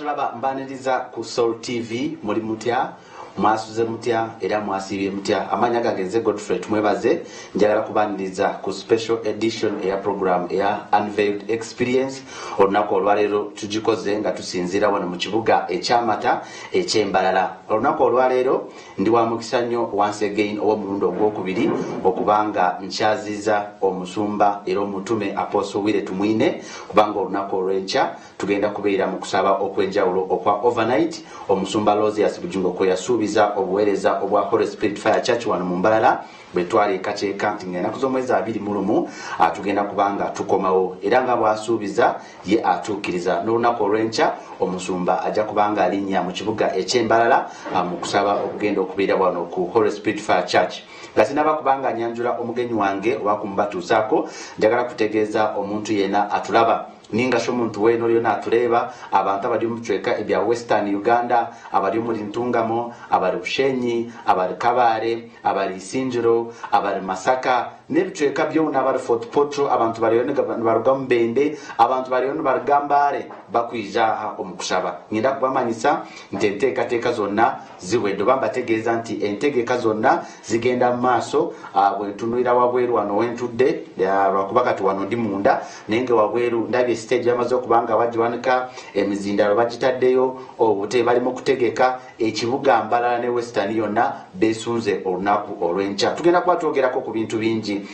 abatulaba mbaniriza ku Soul TV muri mutya mwasuze mutya era mwasibye mutya amanya gagenze Godfrey tumwebaze njagala kubaniriza ku special edition ya program ya Unveiled Experience onako olwalero tujikoze nga tusinzira wano mu kibuga ekyamata ekyembalala onako olwalero ndi wa mukisanyo once again owo mulundo ogwokubiri okubanga nchaziza Omusumba era omutume Apostle Willy Tumwine kubanga onako olwencha tugenda kubeera mu kusaba okwenjawulo okwa overnight Omusumba Aloysious Bujjingo ko yasuubiza obuweereza obwa Holy Spirit Fire Church wano mu Mbarara betwale kache counting enaku z'omwezi 20 atugenda kubanga tukomawo era nga bwasuubiza ye atuukiriza n'olunaku olwencha Omusumba ajja kubanga alinya mu kibuga eky'Embarara mu kusaba okugenda okubeera wano ku Holy Spirit Fire Church. Gasinaba kubanga nyanjula omugenyi wange wakumbatuusaako njagala kutegeeza omuntu yena atulaba ninga shomuntu weno lyona atuleba abantu abali mu chweka ebya Western Uganda abali mu Ntungamo abali Bushenyi abali Kabare abali Sinjiro abali Masaka nebitweka byona abali Fort Portal abantu bali yone barugambende abantu bali yone barugambare bakwijaha omukushaba ngenda kubamanyisa ntenteka teka zonna ziwendo bambategeeza nti entegeka zonna zigenda maso bwentunulira wabweru wano wentudde lwakubakati wano ndi munda nenge wabweru ndabye stage yamaze okubanga bajiwanika emizindalo bagitaddeyo obute balimo kutegeka ekibuga Mbarara ne Western yonna besunze olunaku olwencha tugenda kwatogerako ku bintu bingi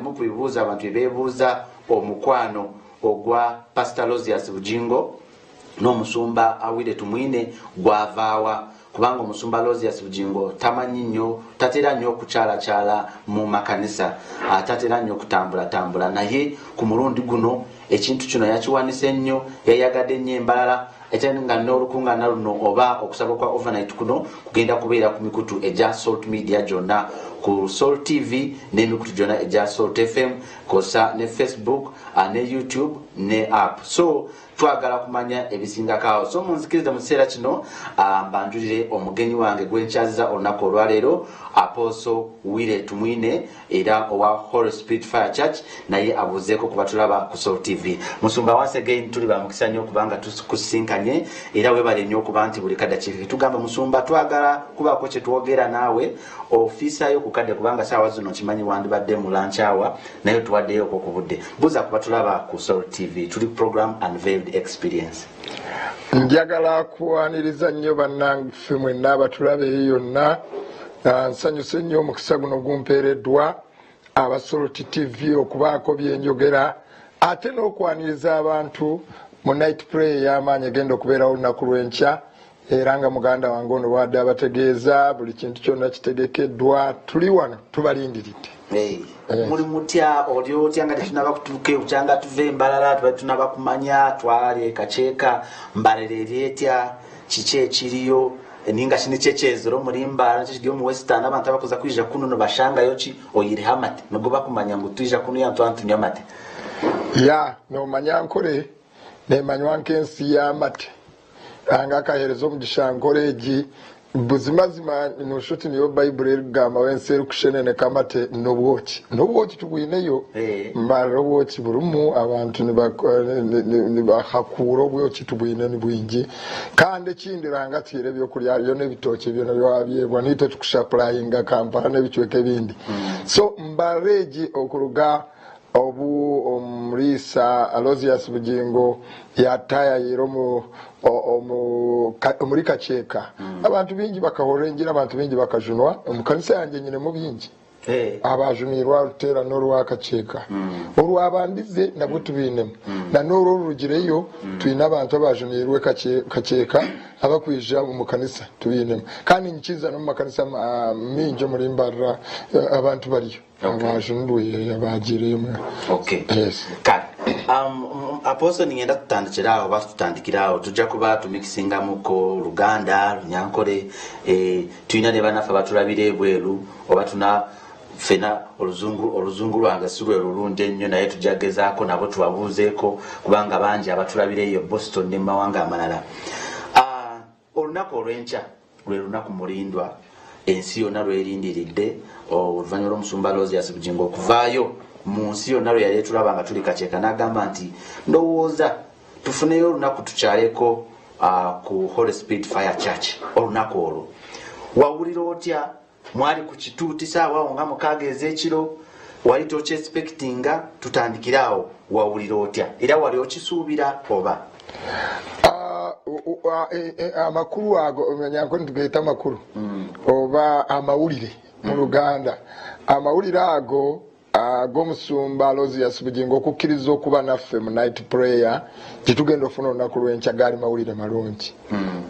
mu kubibuuza abantu bebuuza omukwano ogwa Pastor Aloysious Bujjingo n'Omusumba Willy Tumwine gwavaawa kubanga Omusumba Aloysious Bujjingo tamanyi nnyo tatera nnyo kukyalakyala mu makanisa tatera nnyo kutambula naye ku mulundi guno ekintu kino yakiwanise nnyo yayagadde nnyo Embarara ekyanga n'olukungana luno oba okusaba kwa overnight kuno kugenda kubeera ku mikutu eja Salt Media gyonna ku Soul TV n'emikutu gyonna eja Salt FM kosa ne Facebook ne YouTube ne app so twagala kumanya ebisingakaawo so munzikiriza mu kiseera kino mbanjulire omugenyi wange gwenchaziza olunaku olwaleero Apostle Willy Tumwine era owa Holy Spirit Fire Church naye abuzeeko kubatulaba ku Soul TV. Musumba once again tuli bamukisa nnyo kubanga tukusinkanye era webale nnyo kuba nti buli kadakiika tugamba Musumba twagala kubaako kye twogera naawe ofiisayo ku kadde kubanga saawa zino kimanyi wandibadde mu lunch hour naye tuwaddeyo ku budde buza kubatulaba ku Soul TV tuli program Unveiled Experience. Njagala kuwaniriza nnyo bannange mwenna abatulabe yonna nsanyuse nnyo omukisa guno gumpeereddwa Soul TV okubaako byenjogera ate n'okwaniriza abantu mu night prayer y'amaanyi egenda okubeerawo olunaku lw'enkya era nga muganda wange ono wadde abategeeza buli kintu kyonna kitegekeddwa tuli wano tubalindiridde. Muri mutya olyo otya nga tunaba kutuuke ukyanga tuve Mbarara tuba tunaba kumanya twali kacheeka Mbarara eryetya kiki ekiriyo ninga kini kyekyezo muri Mbarara kikyo mu Western abantu abakoza kwija kuno no bashangayo ki oyire hamate nogo bakumanya ngo twija kuno yantu antunya mate ya no manya nkore ne manywa nkensi ya mate anga kaherezo mu gishankore buzimazima noshuti niyo Bible gama wenseru kushenene kamate nobwoki tugwineyo Mbarara obwoki burumu abantu ne bahakura obwoki tugwine ni bwingi kandi kindiranga tire byo kulya yo nebitoke byo nabyo abyebwa nite tukushaplyinga Kampala nebicweke bindi so Mbarara okuruga obu omulisa Aloysious Bujjingo yataya yero muri kacheeka abantu bingi bakahorengira abantu bingi bakajunwa omukanisa yanjye nyine mu bingi abajunirwa rutera n'olwa kacheeka olwabandize nabwo tubinemu na n'olwo rugireyo tuyina abantu abajunirwe kacheeka abakwija mu kanisa tubinemu kandi nkiza no mu makanisa mingi muri Mbarara abantu bariyo abajunirwe abagiremu. Okay. Yes. Apostle ningenda tutandikiraho batutandikiraho tujja kuba tumikisinga muko Luganda Runyankore tuyina ne banafa batulabire bweru oba tuna fena oluzungu lwange sirwe lulunde nnyo naye tujagezaako nabo tubabuuzeeko kubanga bangi abatulabire eyo Boston ne mawanga amalala olunaku olw'enkya lwe lunaku mulindwa ensi yonna lwerindiridde oluvanyuma lw'Omusumba Aloysious Bujjingo okuvaayo mu nsi yonna lwe yali tulaba nga tuli kacheeka n'agamba nti ndowooza tufuneyo olunaku tukyaleko ku Holy Spirit Fire Church olunaku olwo wawulira otya mwali ku kituuti saawa nga mukaaga ez'ekiro wali tokyexpectinga tutandikirawo wawulira otya era wali okisuubira oba amakulu ago nyanko ntugeeta makulu oba amawulire mu Luganda amawulire ago ag'omusumba Aloysious Bujjingo okukkiriza okuba naffe mu night prayer gitugenda ofuna olunaku lw'enkya gaali mawulire malungi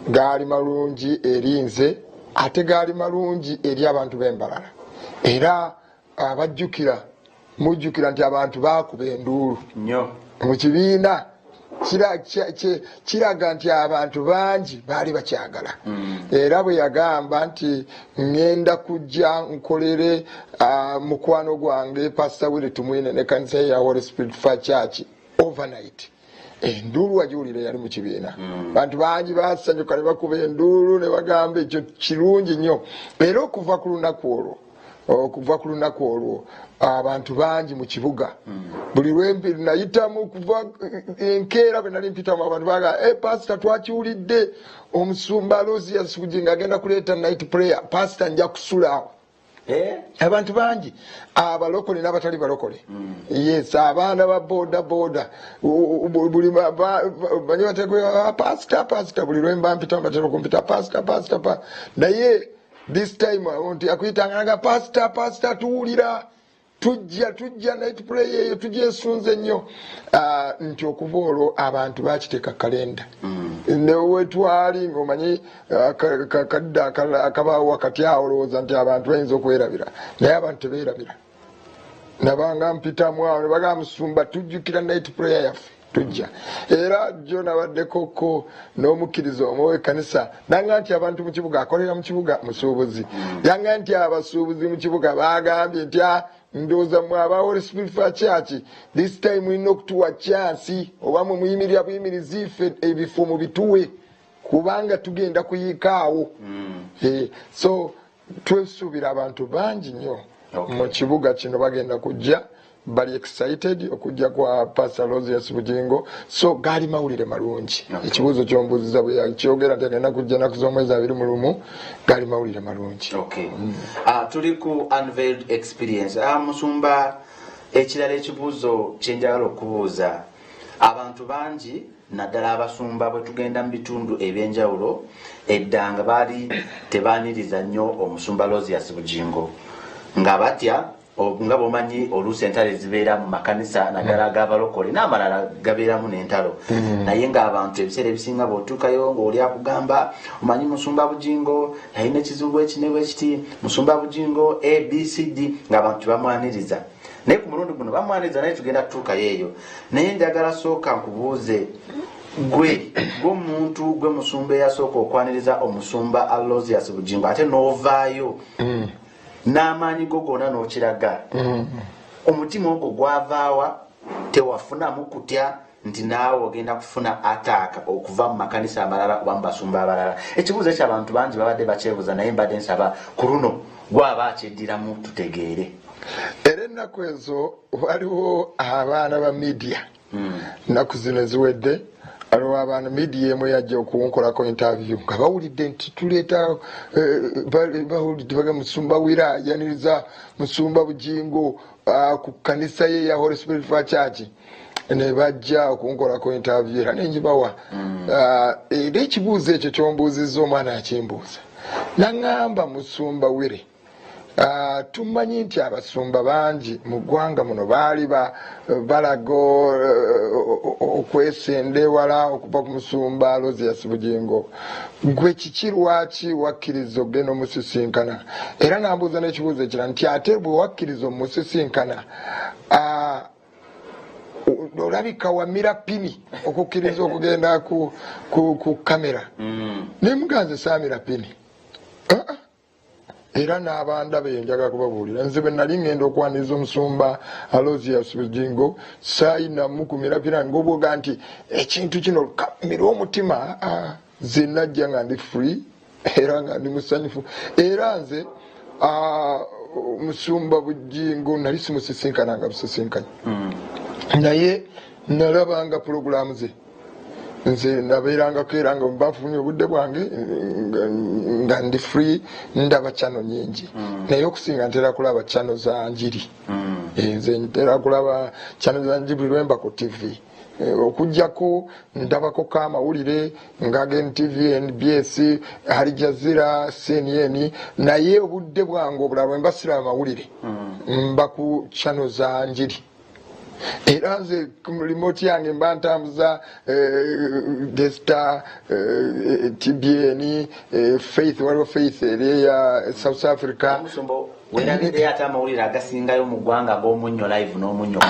gaali malungi eri nze ate gaali malungi eri abantu b'Embarara era mujjukira nti abantu baakuba enduulu mu kibiina kiraga nti abantu bangi baali bakyagala era bwe yagamba nti ngenda kujja nkolere mukwano gwange Pastor Willy Tumwine ne kanisa ya Holy Spirit Fire Church overnight enduulu wagiwulire yali mu kibiina bantu bangi basanyuka ne bakuba enduulu ne bagamba ekyo kirungi nnyo era okuva ku lunaku olwo abantu bangi mu kibuga buli lwempi nayitamu kuva enkeera bwe nali mpitamu abantu baga pastor twakiwulidde omusumba Aloysious Bujjingo agenda kuleeta night prayer pastor nja kusulawo abantu bangi abalokole n'abatali balokole yes abaana ba boda buli banyi bategwe pastor buli lwemba mpitamu batera kumpita pastor naye this time onti akuyitanga pastor tuwulira tujja night prayer eyo tugyesunze nnyo nti okuva olwo abantu bakiteeka kalenda newetwali ng'omanyi kadde akabaawo wakati awo olowooza nti abantu bayinza okwerabira naye abantu tebeerabira nabanga mpitamu awo ne bagamba Musumba tujjukira night prayer yaffe tujja era jjo nabaddekoko n'omukkiriza omu w'ekkanisa nanga nti abantu mu kibuga akolera mu kibuga musuubuzi yanga nti abasuubuzi mu kibuga bagambye nti ndowooza mwe aba Holy Spirit Fire Church this time mulina okutuwa chansi oba mwe muyimirira buyimirizi iffe ebifo mu bituwe kubanga tugenda kuyiikaawo so twesuubira abantu bangi nnyo mu kibuga kino bagenda kujja bali excited okujja kwa Pastor Aloysious Bujjingo so gaali mawulire malungi ekibuuzo kyombuuziza bwe yakyogera nti agenda kujja naku z'omwezi 21 gaali mawulire malungi tuli ku unveiled experience Musumba ekirala ekibuuzo kyenjagala okubuuza abantu bangi naddala abasumba bwe tugenda mu bitundu ebyenjawulo eddanga baali tebaaniriza nnyo omusumba Aloysious Bujjingo nga batya nga bomanyi oluusi entalo zibeera mu makanisa naddala ag'abalokole n'amalala gabeeramu n'entalo naye ng'abantu ebiseera ebisinga bw'otuukayo ng'oli akugamba omanyi Musumba Bujjingo yalina ekizibu ekinebu ekiti Musumba Bujjingo ABCD ng'abantu bamwaniriza naye ku mulundi guno bamwaniriza naye tugenda kutuukayo eyo naye njagala sooka nkubuuze gwe Musumba eyasooka okwaniriza omusumba Aloysious Bujjingo ate n'ovaayo n'amaanyi go gonna n'okiraga omutima ogwo gwavaawa tewafunamu kutya nti naawe ogenda kufuna ataaka okuva mu makanisa amalala oba mu basumba abalala ekibuuzo eky'abantu bangi babadde bakyebuuza naye mbadde nsaba ku luno gwaba akyeddiramu tutegeere era ennaku ezo waliwo abaana ba media nnaku zino eziwedde aliwo abaana media emu yajja okunkolako interview nga bawulidde nti tuleeta bawulidde baga Musumba Willy ayaniriza Musumba Bujjingo ku kanisa ye ya Holy Spirit Fire Church ne bajja okunkolako interview era nenjibawa era ekibuuzo ekyo kyombuuzizza omwana akimbuuza naŋŋamba Musumba Willy tumanyi nti abasumba bangi mu ggwanga muno baali balago okwesenda ewala okuva ku musumba Aloysious Bujjingo gwe kiki lwaki wakkiriza ogenda omusisinkana era nambuuza n'ekibuuzo ekirala nti ate bwe wakkiriza omusisinkana olabika wamira pini okukkiriza okugenda ku kamera nemuganze saamira pini era n'abanda be njagala kubabuulira nze bwe nali ngenda okwaniriza omusumba Aloysious Bujjingo saayinamu kumira pina ng'obwoga nti ekintu kino lukamira omutima ze najja nga ndi free era nga ndi musanyufu era nze Musumba Bujjingo nali simusisinkananga busisinkanye naye nalabanga pulogulaamu ze nze nabeeranga keeranga bafunye obudde bwange nga ndi free ndaba channel nyingi naye okusinga ntera kulaba channel za njiri nze ntera kulaba channel za njiri lwemba ku TV okujjako ndabako kamawulire nga NTV, NBS, Al Jazeera, CNN naye obudde bwange obulala lwemba siraba mawulire mba ku channel za njiri era nze remote yange mba ntambuza Desta, TBN, Faith, waliwo Faith ya South Africa. Wenalide ate amawulire agasingayo mu ggwanga ag'omunnyo live n'omunnyo.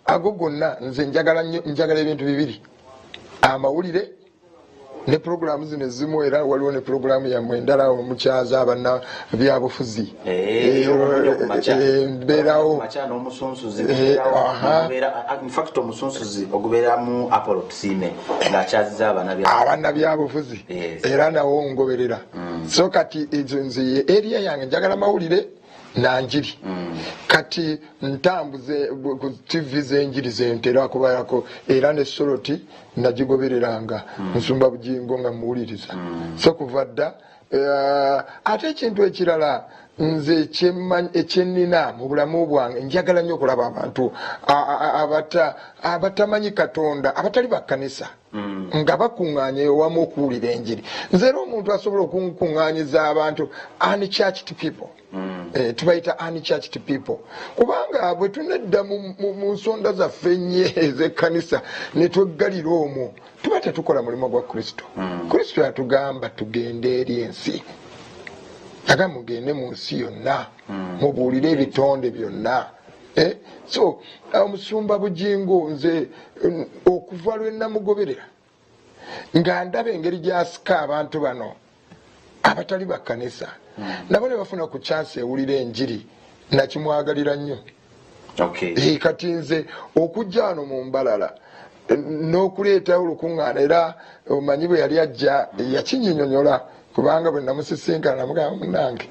Ago gonna nze njagala ebintu bibiri, amawulire ne programu zino ezimu, era waliwo ne programu yammwe endala omukyaza abana byabufuzi mbeerawo infact omusunsuzi ogubeera mu Apollo Tusime ng'akyaziza abana byabufuzi era nawo ngoberera. So kati ezo nze area yange njagala mawulire nanjiri kati ntambuze ku TV zenjiri zentera kubayako era ne soroti nagigobereranga Musumba Bujjingo nga muwuliriza. So kuvadda ate ekintu ekirala nze ekyenina mu bulamu bwange njagala nnyo okulaba abantu abatamanyi Katonda abatali bakkanisa nga bakuŋŋaanye wamu okuwulira enjiri. Nze era omuntu asobola okukuŋŋaanyiza abantu unchurched people. Tubayita unchurched people kubanga bwe tunedda mu nsonda zaffe ennyo ez'ekkanisa ne tweggalira omwo tuba tetukola mulimu gwa Kristo. Kristo yatugamba tugende eri ensi, aga mugende mu nsi yonna mubuulire ebitonde byonna. So Omusumba Bujjingo nze okuva lwe namugoberera nga ndaba engeri gy'asika abantu bano abatali bakkanisa nabo ne bafuna ku chance ewulira enjiri nakimwagalira nnyo. Kati nze okujja wano mu Mbarara n'okuleetawo olukuŋŋaana, era omanyi bwe yali ajja yakinyinyonyola kubanga bwe namusisinkana namugamba munnange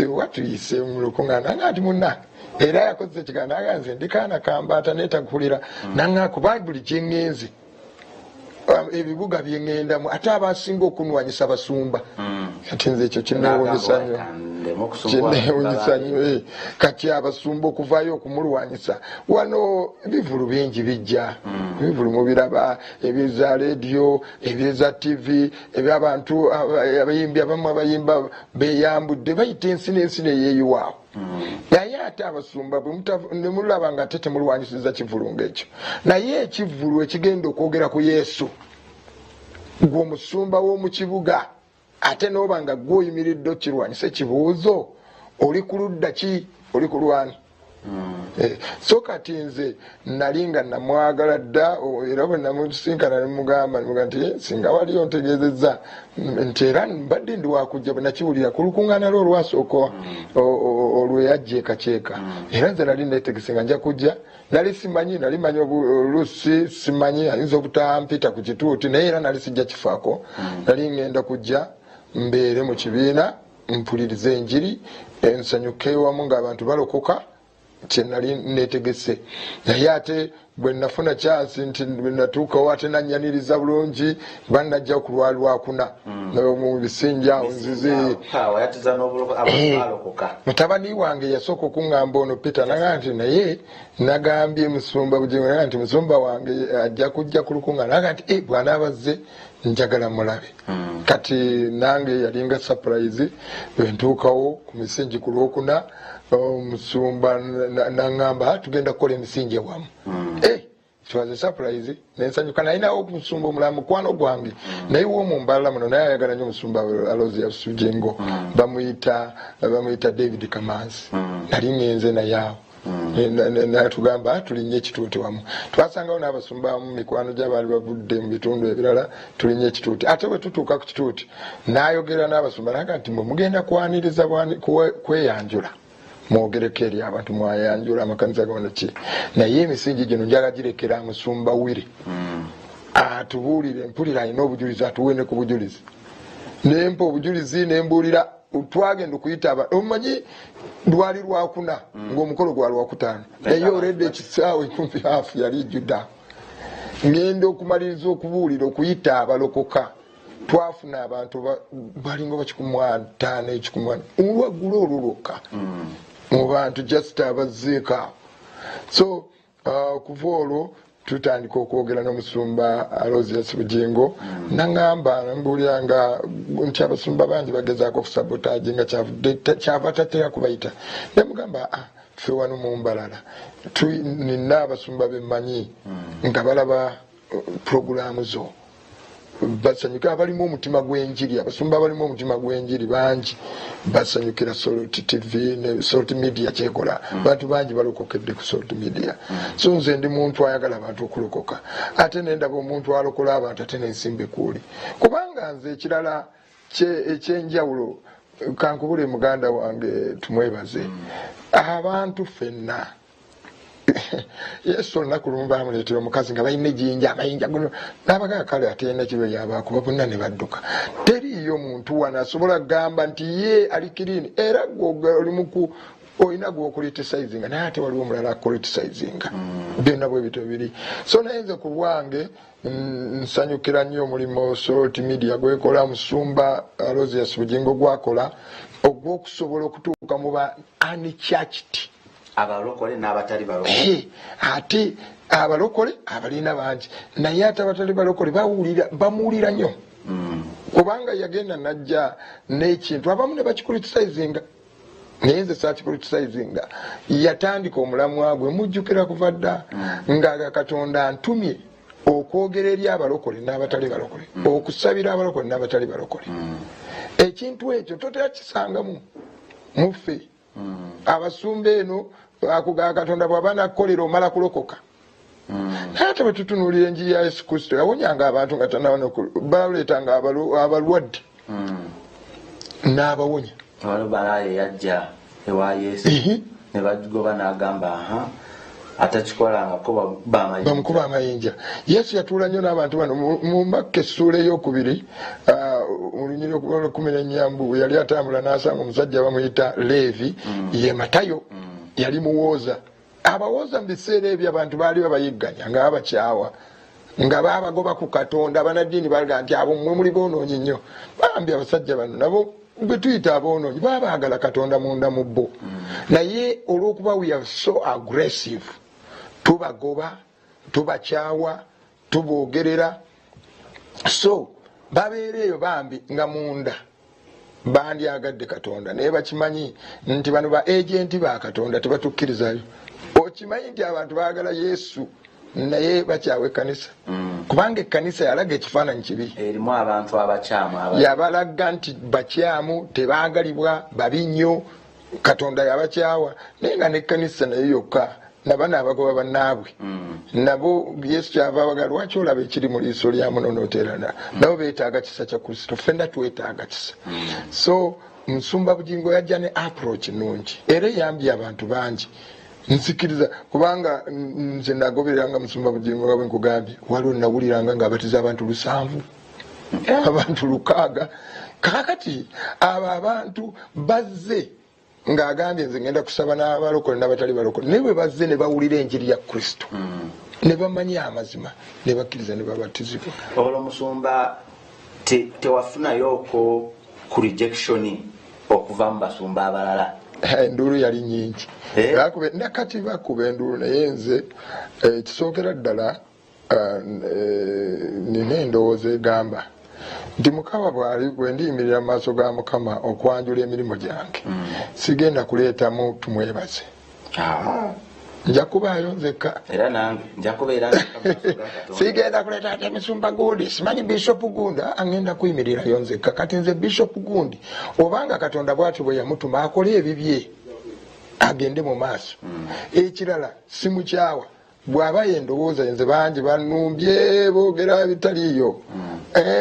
watuyise mu lukuŋŋaana nga ati munnange, era yakozesa ekigambo naga nze ndikaana kambaata neetakulira naŋŋaku Bayibuli gyeŋŋenze ebibuga byeŋŋendamu ate abasinga okunwanyisa Abasumba. Kati nze ekyo kinneewunyisa nnyo. Kati Abasumba okuvaayo okumulwanyisa wano ebivulu bingi bijja, ebivulu mubiraba, ebyeza radio, ebyeza TV, ebyabantu abayimbi abamu abayimba beeyambudde bayita ensi n'ensi neyeeyiwaawo. Naye ate Abasumba ne mulaba nga ate temulwanyisiza kivulu ng'ekyo. Naye ekivulu ekigenda okwogera ku Yesu, gwe omusumba w'omu kibuga, ate n'oba nga gw'oyimiridde okirwanyisa ekibuuzo, oli ku ludda ki? Oli ku lwani? So kati nze nali nga namwagala dda, era bwe namusinkana nemugamba nti singa wali ontegeezezza nti era mbadde ndi wakujja bwe nakiwulira ku lukuŋŋaana lwe olwasooka olweyajja ekaceeka, era nze nali neetegese nga nja kujja. Nali simanyi, nali manyi oluusi simanyi ayinza obutampita ku kituuti, naye era nali sijja kifaako. Nali ngenda kujja mbeere mu kibiina mpulirize enjiri ensanyuke wamu ng'abantu balokoka, kye nali neetegese. Naye ate bwe nafuna chance nti bwe natuukawo ate nannyaniriza bulungi bannajja ku Lwakuna mu bisinja awo nzize mutabani wange yasooka okuŋŋamba ono Peter naga nti naye nagambye Musumba Bujjingo naga nti Musumba wange ajja kujja ku lukuŋŋaana naga nti bw'anaabazze njagala mulabe. Kati nange yalinga surprise bwe ntuukawo ku misingi ku Lwokuna Omusumba naŋŋamba tugenda kukola emisingi ewamu. It was a surprise. Nensanyuka nalinawo Omusumba omulala mukwano gwange naye w'omu Mbarara muno naye ayagala nnyo Omusumba Aloysious Bujjingo, bamuyita David Kamanzi. Nali ngenze naye awo natugamba tulinnya ekituuti wamu. Twasangawo n'Abasumba mu mikwano gy'abaali bavudde mu bitundu ebirala tulinnya ekituuti. Ate bwe tutuuka ku kituuti n'ayogera n'Abasumba naga nti mwe mugenda kwaniriza kweyanjula mwogereko eri abantu mwayanjula amakanisa gabona ki, naye emisingi gino njagala girekera Musumba Willy atubuulire, mpulira alina obujulizi atuwe ne ku bujulizi, nempa obujulizi nembuulira twagenda okuyita omumanyi lwali Lwakuna ng'omukolo gwa Lwakutaano naye olwedde ekisaawe kumpi hafu yali ejjudde ngenda okumaliriza okubuulira okuyita abalokoka twafuna abantu balinga bakikumwataano ekikumwana olwaggulu olulokka mu bantu just abazeeka. So kuva olwo tutandika okwogera n'omusumba Aloysious Bujjingo nangamba mbuuliranga nti abasumba bangi bagezaako okusabotaginga kyava tatera kubayita nemugamba ffe wano mu Mbarara nina abasumba bemmanyi nga balaba purogulaamu zo basanyuka abalimu omutima gw'enjiri abasumba abalimu omutima gw'enjiri bangi basanyukira Salt TV ne Salt Media kyekola bantu bangi balokokedde ku Salt Media. So nze ndi muntu ayagala abantu okulokoka ate nendaba omuntu alokola abantu ate nensimbe kuuli kubanga nze ekirala ekyenjawulo kankubule muganda wange tumwebaze abantu fenna Yesu olunaku lumu bamuleetera omukazi nga balina ejjinja amayinja guno n'abagaa kale atenda kibe yabakuba bonna ne badduka. Teriiyo muntu wano asobola kugamba nti ye ali kirini era gwe olimuku olina gw'okulitisizinga naye ate waliwo omulala akulitisizinga byonna bwe bito biri. So nayenze ku bwange nsanyukira nnyo omulimu Salt Media gwekola Omusumba Aloysious Bujjingo gwakola ogw'okusobola okutuuka mu ba unchurched abalokole n'abatali balokole ate abalokole abalina bangi naye ate abatali balokole bamuwulira nnyo kubanga yagenda najja n'ekintu abamu ne bakikulitisizinga naye nze sakikulitisizinga yatandika omulamwa gwe mujjukira kuva dda nga Katonda antumye okwogera eri abalokole n'abatali balokole okusabira abalokole n'abatali balokole ekintu ekyo totera kisangamu muffe abasumba eno akugaa Katonda bw'aba nakkolera omala kulokoka naye ate bwe tutunuulira enjiri ya Yesu Kristo yawonyanga abantu nga baleetanga abalwadde n'abawonya. Balaye yajja ewa Yesu ne bagoba n'agamba atakikolangako bamukuba amayinja. Yesu yatuula nnyo n'abantu bano mu Makka essuula ey'okubiri mu lunyiri olw'Ekumenya yali atambula n'asanga omusajja bamuyita Leevi ye Matayo yali muwooza. Abawooza mu biseera ebyo abantu baali babayigganya nga babakyawa nga babagoba ku Katonda. Abanaddiini balaga nti abo mmwe muli boonoonyi nnyo. Bambi abasajja bano nabo betuyita aboonoonyi baba baagala Katonda munda mu bo naye olw'okuba we are so aggressive tubagoba tubakyawa tuboogerera so babeera eyo bambi nga munda bandyagadde Katonda naye bakimanyi nti bano ba agenti ba Katonda tebatukkirizayo. Okimanyi nti abantu baagala Yesu naye bakyawa ekkanisa kubanga ekkanisa yalaga ekifaananyi kibi erimu abantu abakyamu yabalaga nti bakyamu tebaagalibwa babi nnyo Katonda yabakyawa naye nga n'ekkanisa naye yokka nabana abagoba bannaabwe nabo Yesu kyava abaga lwaki olaba ekiri mu liiso lyamu nonoterana nabo beetaaga kisa kya Kristo ffenna twetaaga kisa. So Omusumba Bujjingo yajja ne approach nungi era eyambye abantu bangi nzikiriza kubanga nze nagobereranga Omusumba Bujjingo nga bwe nkugambye waliwo nawuliranga ng'abatiza abantu 700 abantu 600 kakati abo abantu bazze ng'agambye nze ngenda kusaba n'abalokole n'abatali balokole naye bwe bazze ne bawulira enjiri ya Kristo ne bamanya amazima ne bakkiriza ne babatizibwa. Olwo Omusumba tewafunayoko ku rejection okuva mu basumba abalala? Enduulu yali nyingi nakati bakuba enduulu naye nze kisookera ddala nina endowooza egamba nti Mukama bwe ndiyimirira mu maaso ga Mukama okwanjula emirimu gyange sigenda kuleetamu tumwebaze nja kubaayo nzekka era nange nja kubeera sigenda kuleeta ate Musumba gundi simanyi Bishop gundi angenda kuyimirirayo nzekka kati nze Bishop gundi obanga Katonda bw'atyo bwe yamutuma akole ebibye agende mu maaso ekirala simukyawa bw'aba yendowooza nze bangi banumbye boogera bitaliiyo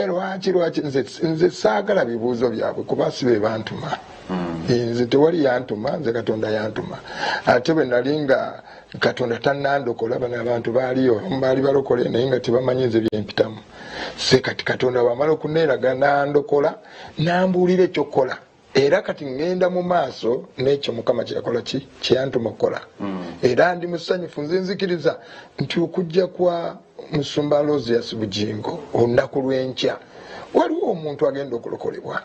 lwaki nze saagala bibuuzo byabwe kuba si be bantuma nze tewali yantuma nze Katonda yantuma ate bwe nali nga Katonda tannandokola bano abantu baaliyo baali balokole naye nga tebamanyi nze byempitamu se kati Katonda bw'amala okuneeraga nandokola nambuulira ekyokukola era kati ngenda mu maaso n'ekyo Mukama kyakola ki kyantuma okukola era ndi musanyufu nze nzikiriza nti okujja kwa Musumba Aloysious Bujjingo olunaku lw'enkya waliwo omuntu agenda okulokolebwa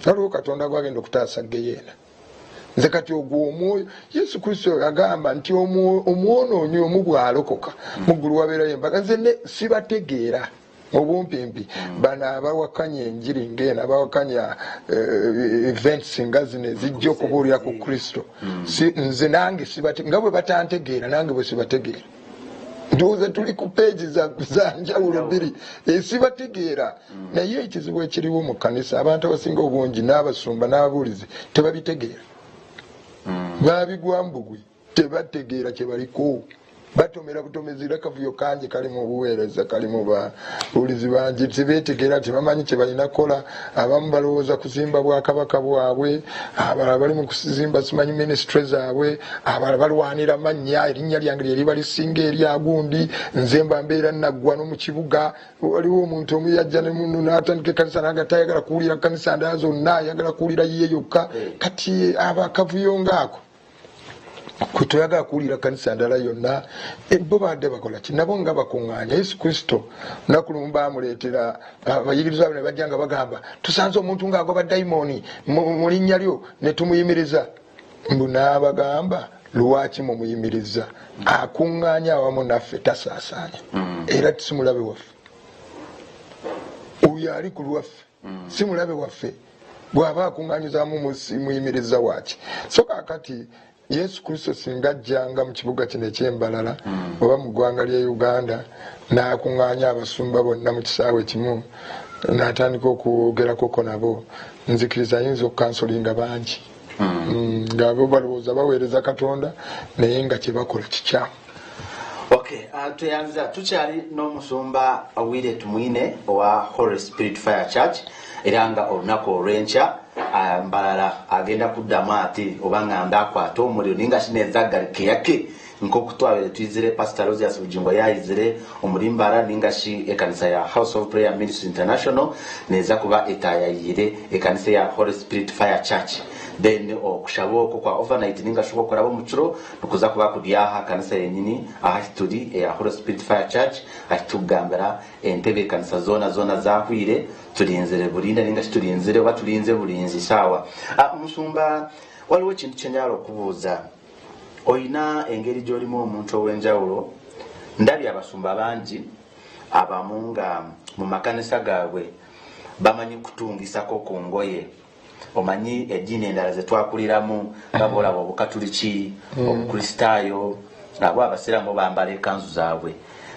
waliwo Katonda gwagenda okutaasa geyeena nze kati ogwo omwoyo Yesu Kristo agamba nti omwonoonyi omu bw'alokoka muggulu wabeerayo embaga nze sibategeera obumpimpi bano abawakanya enjiri ng'eno abawakanya events nga zino ezijja okubuulira ku Kristo nze nange nga bwe batantegeera nange bwe sibategeera ndowooza tuli ku peegi za njawulo bbiri sibategeera naye ekizibu ekiriwo mu kkanisa abantu abasinga obungi n'abasumba n'ababuulizi tebabitegeera babigwambugwi tebategeera kye baliko batomera butomezira kavuyo kanje kali mu buweereza kali mu babuulizi bangi tebeetegeera tebamanyi kye balina kola abamu balowooza kuzimba bwakabaka bwabwe abalala bali mu kuzimba simanyi ministry zaabwe abalala balwanira mannya erinnya lyange lyeri balisinga eryagundi nze mba mbeera naggwa no mu kibuga waliwo omuntu omu yajja ne munno n'atandika ekkanisa nange tayagala kuwulira kkanisa ndala zonna ayagala kuwulira yiye yokka kati abakavuyo ngaako kutoyagala kuwulira kanisa ndala yonna bo badde bakola ki nabo nga bakuŋŋaanya Yesu Kristo lunaku lumu baamuleetera abayigirizwa ne bajja nga bagamba tusanze omuntu ng'agoba dayimooni mu linnya lyo ne tumuyimiriza mbu n'abagamba lwaki mumuyimiriza akuŋŋaanya awamu naffe tasaasaanya era tisimulabe waffe oyo ali ku lwaffe si mulabe waffe bw'aba akuŋŋaanyizaamu muyimiriza waaki so kaakati Yesu Kristo singa ajjanga mu kibuga kino eky'Embarara oba mu ggwanga lya Uganda n'akuŋŋaanya abasumba bonna mu kisaawe kimu n'atandika okwogerakoko nabo nzikiriza ayinza okukansolinga bangi ng'abo balowooza baweereza Katonda naye nga kye bakola kikyamu. Tuyanza tukyali n'omusumba Willy Tumwine owa Holy Spirit Fire Church era nga olunaku olw'enkya Mbarara agenda kuddamu ati oba ng'anda akwata omuliro ninga kinezaggalike yake nk'okutwabire tuyizire Pastor Aloysious Bujjingo yayizire omuli Mbarara ninga shi ekanisa ya House of Prayer Ministry International neza kuba etayayire ekanisa ya Holy Spirit Fire Church then okushaboko kwa overnight ninga shuko kurabo muchiro nukuza kuba kudyaha kanisa yenyini ahitudi ya Holy Spirit Fire Church ahitugambira entebe kanisa zona zahwire tulinzire bulinda ninga tulinzire batulinze bulinzi sawa. Musumba waliwo kintu kyenjalo okubuuza oyina engeri gy'olimu omuntu ow'enjawulo ndabye abasumba bangi abamu nga mu makanisa gaabwe bamanyi kutungisako ku ngoye omanyi eddiini endala ze twakuliramu nga bolaba obukatuliki obukristaayo abo abasiraamu bambala ekanzu zaabwe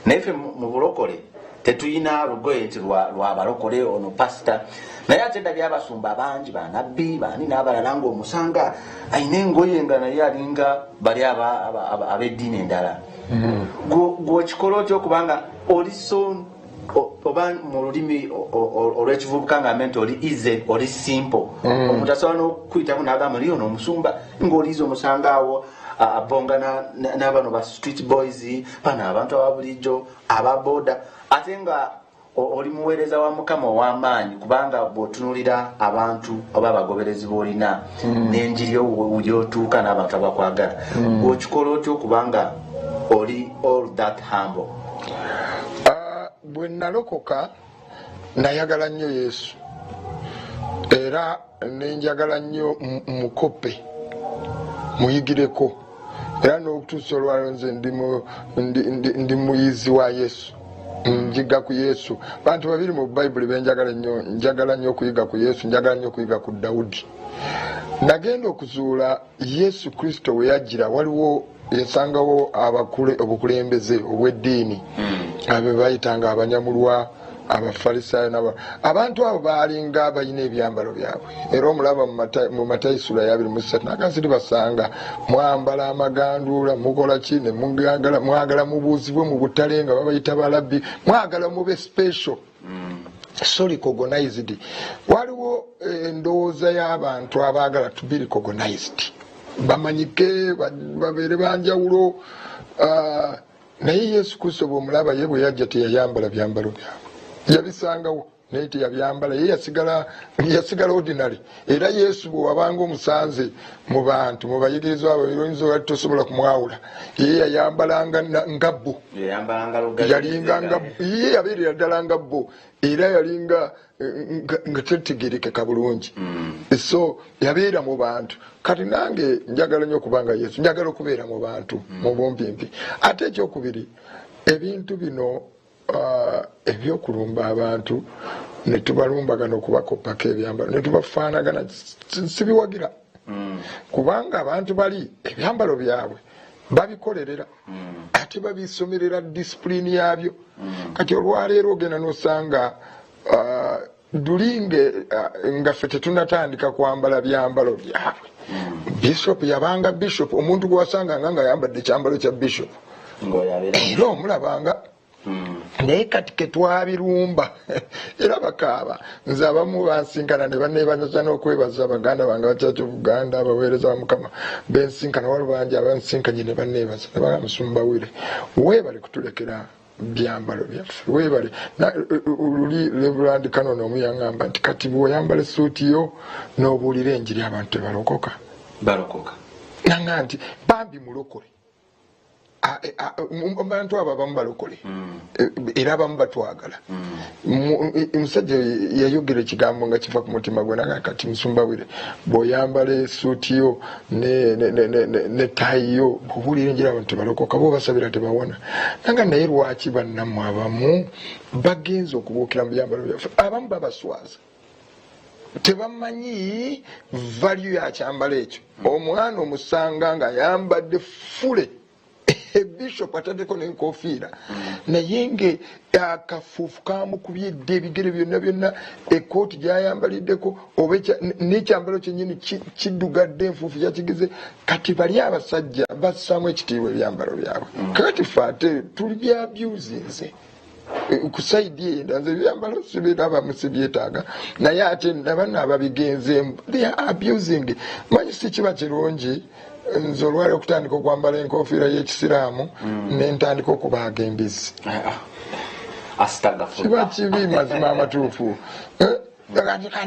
naye ffe mu bulokole tetuyina lugoye nti lwa balokole ono pasita naye ate ndabye abasumba bangi banabbi baani n'abalala ng'omusanga ayina engoye nga naye alinga bali ab'eddiini endala gw'okikola otya okubanga oli so oba mu lulimi olw'ekivubuka nga mente oli easy oli simple omuntu asobola n'okuyitako n'agamba liyo n'omusumba ng'oliiza omusanga awo abongana n'abano ba street boys bano abantu ababulijjo ababoda ate nga oli muweereza wa Mukama ow'amaanyi kubanga bw'otunuulira abantu oba abagoberezi b'olina n'enjiri y'otuuka n'abantu abakwagala gw'okikola otya okubanga oli all that humble. Bwe nalokoka nayagala nnyo Yesu era nenjagala nnyo mukope muyigireko era n'okutuusa olwaliro nze ndi muyizi wa Yesu njiga ku Yesu. Bantu babiri mu Bayibuli benjagala nnyo, njagala nnyo okuyiga ku Yesu, njagala nnyo okuyiga ku Dawudi. Nagenda okuzuula Yesu Kristo we yajjira waliwo yasangawo obukulembeze obw'eddiini abe bayitanga abanyamulwa abafalisaayo abantu abo baalinga abalina ebyambalo byabwe era omulaba mu Matayo sura ya 23 nakasiri basanga mwambala amaganduula mukola ki ne mwagala mubuuzibwe mu butale nga babayita balabbi mwagala mube special so recognized. Waliwo endowooza y'abantu abaagala to be recognized bamanyike babeere banjawulo naye Yesu Kristo bw'omulaba ye bwe yajja teyayambala byambalo byabwe yabisangawo neti yabyambala ye yasigala ordinary era Yesu wabanga omusanze mu bantu mu bayigirizwa abo oyinza okutosobola kumwawula ye yayambalanga ngabbo yalinga ngabbo ye yabeerera ddala ngabbo era yalinga nga tetegerekeka bulungi so yabeera mu bantu kati nange njagala nnyo okubanga Yesu njagala okubeera mu bantu mu bumpimpi ate ekyokubiri ebintu bino ebyokulumba abantu netubalumbagana okubakopako ebyambalo netubafaanagana sibiwagira kubanga abantu bali ebyambalo byabwe babikolerera ate babisomerera disipulini yabyo kati olwaleero ogenda nosanga dulinge nga ffe tetunatandika kwambala byambalo byabwe bishop yabanga bishop omuntu gwe wasanganga nga yambadde ekyambalo kya bishop era omulabanga naye kati ketwabirumba era bakaaba nze abamu bansinkana ne banneebaza n'okwebaza baganda bange bakyakyo Buganda abaweereza ba Mukama bensinkana waliwo bangi abansinkanye ne banneebaza ne bagamba Musumba Willy weebale kutulekera byambalo byaffe weebale luli Reverend Canon omu yaŋŋamba nti kati bw'oyambala essuuti yo n'obuulira enjiri abantu tebalokoka nanga nti bambi mulokole abantu abo abamu balokole era abamu batwagala omusajja yayogera ekigambo nga kiva ku mutima gwe naga kati Musumba Willy bw'oyambala essuuti yo ne tayi yo obuulira enjiri abantu tebalokoka bo basabira tebawona nanga naye lwaki bannammwe abamu bagenza okubuukira mu byambalo byaffe abamu babaswaza tebamanyi value ya kyambalo ekyo omwana omusanga nga yambadde fule bishop atadeko n'enkofiira naye nge akafuufu kamukubyedde ebigere byonna ekooti gyayambaliddeko oba n'ekyambalo kyennyini kiddugadde enfuufu kyakigize kati bali abasajja bassaamu ekitiibwa ebyambalo byabwe kakati ffe ate tuli byabyuzinze ku saidi eyenda nze ebyambalo sibirabamu sibyetaaga naye ate nabana ababigenzeemu they are abusing manyi si kiba kirungi nze olwali okutandika okwambala enkofiira y'ekisiraamu nentandika okubaaga embizzi kiba kibi mazima amatuufu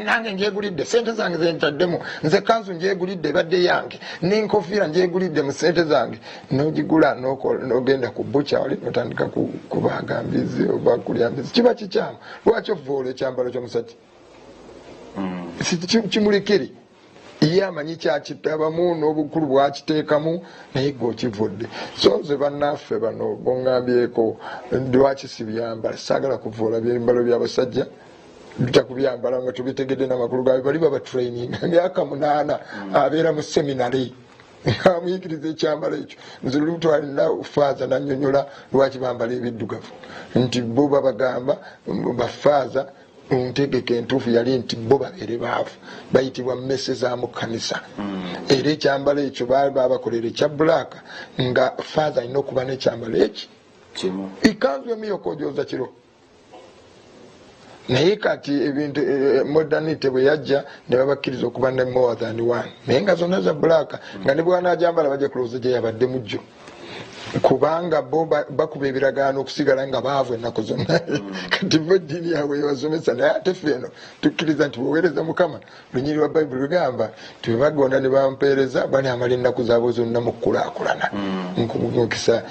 nange njegulidde sente zange zentaddemu nze kanzu njegulidde ebadde yange n'enkofiira njegulidde mu sente zange n'ogigula n'ogenda ku bucha wali notandika kubaaga mbizi oba kulya mbizi kiba kikyamu lwaki ovoola ekyambalo ky'omusajja kimulekere ye amanyi kyakitabamu n'obukulu bwakiteekamu naye gweokivudde so nze bannaffe bano bongambyeko lwaki sibyambala saagala kuvoola byambalo by'abasajja tujja kubyambala nga tubitegedde n'amakulu gaabwe bali babatraining myaka 8 abeera mu seminary amuyigiriza ekyambalo ekyo nze lutwalina faaza nannyonnyola lwaki bambala ebiddugavu nti bo babagamba bafaaza ntegeke entuufu yali nti bo babeere baavu bayitibwa mmese za mu kkanisa era ekyambalo ekyo babakolera ekya bbulaaka nga faaza alina okuba n'ekyambalo eki ikanzu emiyokojooza kiro naye kati ebintu modernity bwe yajja ne babakkiriza okuba ne more than one naye nga zonna za bbulaaka nga ne bwanaajambala bajja kulowooza gye yabadde mujjo kubanga bo bakuba ebiragaano okusigala nga baavu ennaku zonna kati bo eddiini yaabwe yebasomesa naye ate ffe eno tukkiriza nti bweweereza Mukama lunyiri lwa Bayibuli lugamba ti bwe bagonda ne bampeereza banaamala ennaku zaabwe zonna mu kukulaakulana mukisa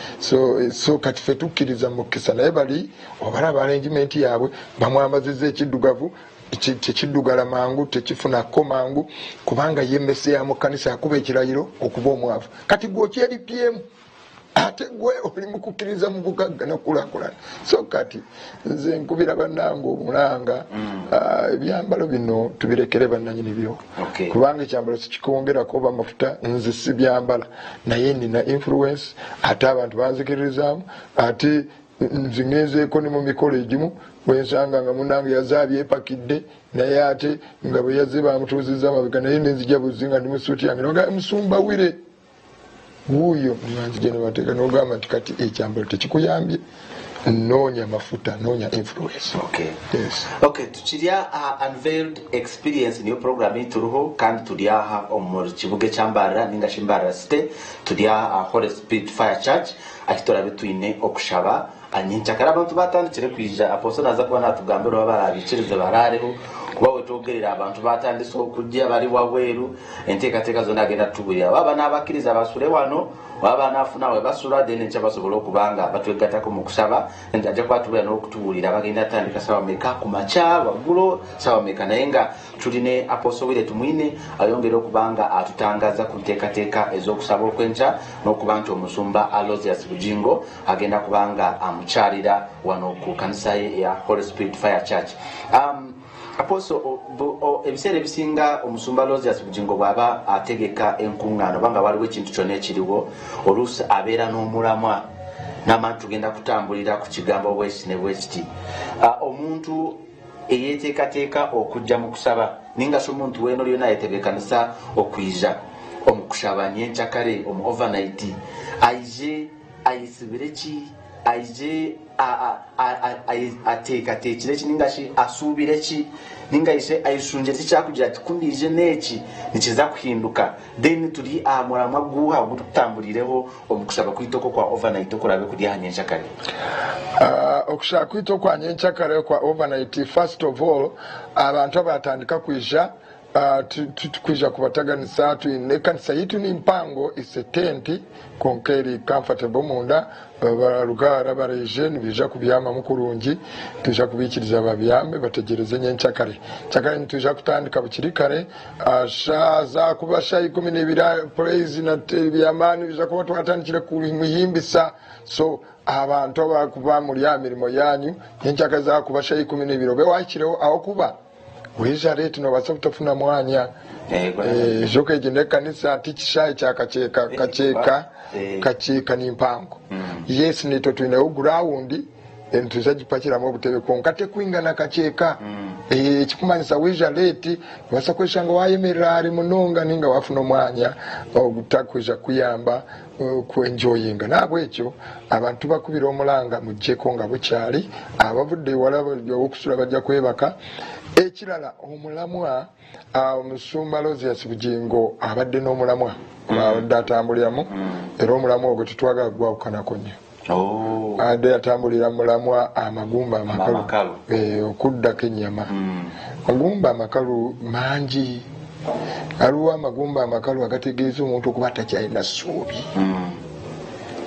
so kati ffe tukkiriza mu kisa naye bali obalaba arrangement yaabwe bamwambazizza ekiddugavu tekiddugala mangu tekifunako mangu kubanga yemmese ya mu kkanisa akuba ekirayiro okuba omwavu kati gwokyeripyemu ate gwe oli mukukkiriza mu bugagga nakulakulana so kati nze nkubira bannange omulanga ebyambalo bino tubirekere bannanyini byo kubanga ekyambalo sikikwongerako oba mafuta nze sibyambala naye nina influence ate abantu banzikirizaamu ate nze ngenzeeko ne mu mikolo egimu bwensanga nga munange yazaabye epakidde naye ate nga bwe yazze bamutuuzizza amabega naye nenzija buzi nga ndi mu suuti yange noga Musumba Willy wuuyo nwanzije ne bateeka n'ogamba nti kati ekyambalo tekikuyambye noonya mafuta noonya influence. Okay tukirya unveiled experience niyo program turuho kandi tulya mu kibuga kya Mbarara ninga Mbarara City tulya Holy Spirit Fire Church akitolabe tuine okushaba anyenkyakare abantu batandikire kwija aposo naza kuba natugambira oba barabikirize barareho kuba wetwogerera abantu batandise okujja bali wabweru enteekateeka zonna agenda tutuburira baba n'abakkiriza basule wano waba nafuna we basula then ncha basobola okubanga batwegatako mu kusaba nti ajja kwatubira n'okutubuulira bagenda tandika sawa meka ku makya waggulo sawa meka naye nga tuline aposo Wily Tumwine ayongera okubanga atutangaza ku nteekateeka ez'okusaba okwenkya n'okuba nti omusumba Aloysious Bujjingo agenda kubanga amukyalira wano ku kanisa ye ya Holy Spirit Fire Church. Aposo ebiseera ebisinga omusumba Aloysious Bujjingo bw'aba ategeka enkuŋŋaano banga waliwo ekintu kyonna ekiriwo oluusi abeera n'omulamwa n'amantu tugenda kutambulira ku kigambo bwekiti ne bwekiti omuntu eyeteekateeka okujja mu kusaba ninga so omuntu weeno lyona yetegekanisa okwiza omukushaba nyenkyakare omu overnight aije ayisibire ki aije ateekateekire ki ninga ki asuubire ki ninga ise ayisunje tikyakugira kikundije neki nikiza kuhinduka then tuli mulamwa guha ogututambulireho omukusaba kwitoko kwa overnight okulabe kuli hanyenkyakare. Okushaba kwitoko kwa nyenkyakare kwa overnight, first of all abantu abatandika kwija tukwija kubataganisa tuine kanisa yitu ni mpango ise tenti konkeri comfortable munda barugara bareje nibija kubyama mukurungi tuja kubikiriza babyame bategereze nyenkyakare cyakare nituja kutandika bukiri kare ashaza kubasha 12 praise na byamani bija kuba twatandikire kuri muhimbisa so abantu abakuba muri ya mirimo yanyu nyenkyakare za kubasha 12 be wakireho aho kuba weza leti no basabutafuna mwanya joke jinde kanisa tikishaye cyakacheka kacheka ni mpango yes nito tuine ground entuzagipakira mu butebe konkate kwingana kacheka kikumanyisa weza leti basa kweshanga wayemerera ari munonga ninga wafuna mwanya ogutakwija kuyamba ku enjoyinga nabwe ekyo abantu bakubira omulanga mujjeko nga bukyali abavudde wala okusula bajja kwebaka. Ekirala omulamwa omusumba Aloysious Bujjingo abadde n'omulamwa abadde atambuliramu era omulamwa ogwo tetwagala gwawukanako nnyo adde atambulira mulamwa amagumba amakalu okuddako ennyama magumba amakalu mangi aliwo amagumba amakalu agategeeza omuntu okuba takyalina ssuubi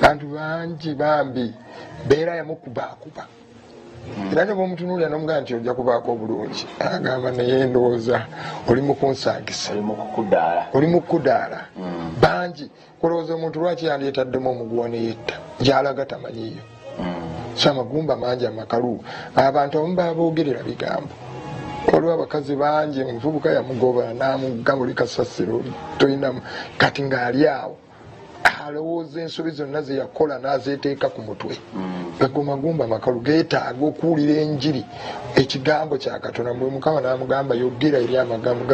bantu bangi bambi beera yamukubaakuba era ne bwomutunuulira n'omugamba nti ojja kubaako obulungi agamba naye ndowooza oli mu kunsaagisa oli mu kudaala bangi kulowooza omuntu lwaki yandyetaddemu omuguwa ne yetta gy'alaga tamanyiyo so amagumba mangi amakalu abantu abamu baboogerera bigambo waliwo abakazi bangi omuvubuka yamugoba n'amugamba oli kasasiro toyinamu kati ng'ali awo alowooza ensobi zonna ze yakola n'azeeteeka ku mutwe ago magumba amakalu geetaaga okuwulira enjiri ekigambo kya Katonda mwe Mukama n'amugamba yogera eri amagambo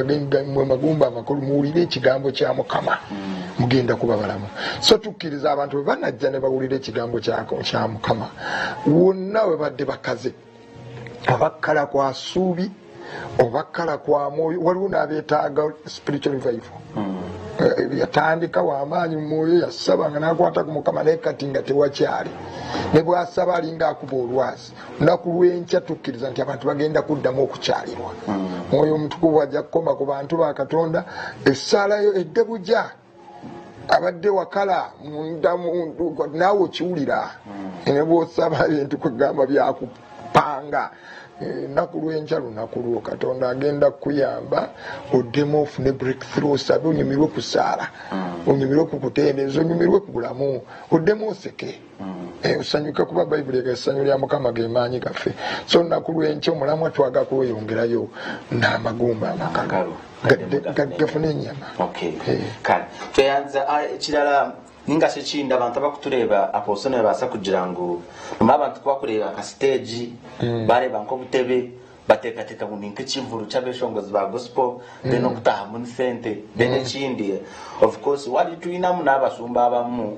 mwe magumba amakalu muwulire ekigambo kya Mukama mugenda kuba balamu. So tukkiriza abantu bwe banajja ne bawulira ekigambo kya Mukama wonna we badde bakaze abakkala kwa ssuubi obakkala kwa mwoyo waliwo n'abeetaaga spiritual revival yatandika w'amaanyi mu mwoyo yasaba nga n'akwata ku Mukama naye kati nga tewakyali ne bw'asaba alinga akuba olwazi lunaku lw'enkya tukkiriza nti abantu bagenda kuddamu okukyalirwa mwoyo omutukuvu ajja kukoma ku bantu ba Katonda essaalayo edde bujja abadde wakala naawe okiwulira ne bw'osaba ebintu kwegamba byakupanga naku lw'enkya lunaku lwo Katonda agenda kuyamba oddemu ofune breakthrough osabe onyumirwe ku ssaala onyumirwe ku kutendeeza onyumirwe ku bulamu oddemu oseke osanyuke kuba bayibuli essanyu lya Mukama ge maanyi gaffe so naku lw'enkya omulamwa twagala kweyongerayo n'amagumba amakalu gafuna ennyama kale tweyanza ekirala ninga sekinda abantu abakutureba aposone basa kugira ngu abantu kwakureba ka stage bareba nko butebe batekateka muninke kivuru cy'abeshongozi ba gospel then okutaha mu sente then ekindi of course wali tuinamu n'abasumba abamu